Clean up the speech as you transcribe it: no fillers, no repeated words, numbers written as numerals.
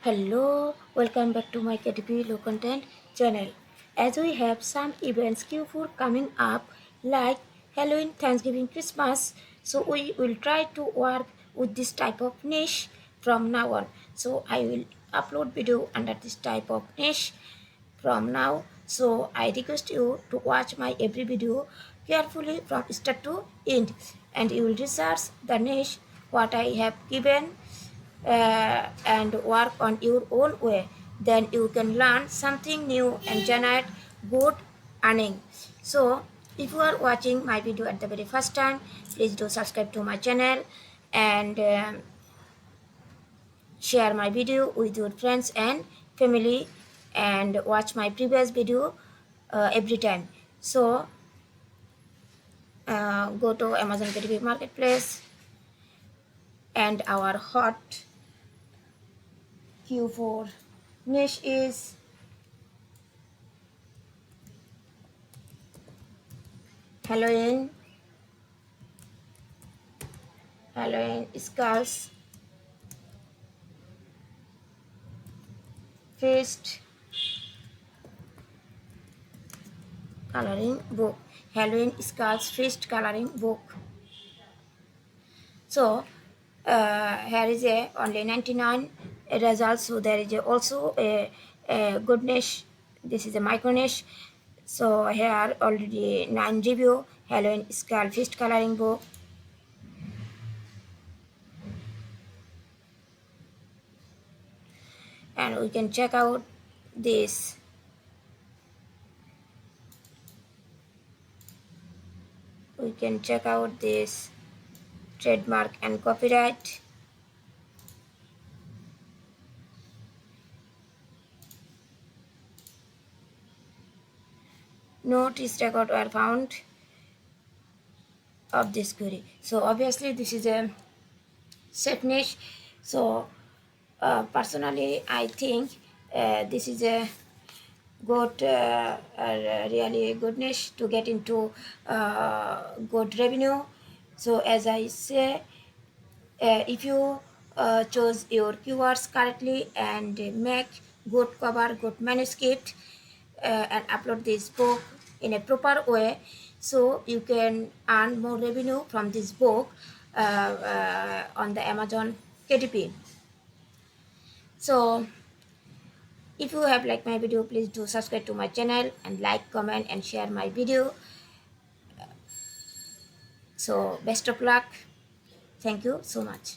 Hello, welcome back to my KDP low content channel. As we have some events Q4 coming up like Halloween, Thanksgiving, Christmas, so we will try to work with this type of niche from now on. So I will upload video under this type of niche from now. So I request you to watch my every video carefully from start to end, and you will research the niche what I have given and work on your own way. Then you can learn something new and generate good earning. So if you are watching my video at the very first time, please do subscribe to my channel and share my video with your friends and family and watch my previous video every time. So go to Amazon KDP marketplace, and our hot Q4 niche is Halloween, skulls, feast, coloring book. Halloween skulls feast coloring book. So here is a only 99 results. So there is also a good niche. This is a micro niche. So here already 9 review. Halloween skull feast coloring book. And we can check out this. We can check out this trademark and copyright. No trace record were found of this query. So obviously this is a safe niche. So personally I think this is a good really good niche to get into good revenue. So as I say, if you choose your keywords correctly and make good cover, good manuscript, and upload this book in a proper way, so you can earn more revenue from this book on the Amazon KDP. So if you have liked my video, please do subscribe to my channel and like, comment and share my video. So best of luck. Thank you so much.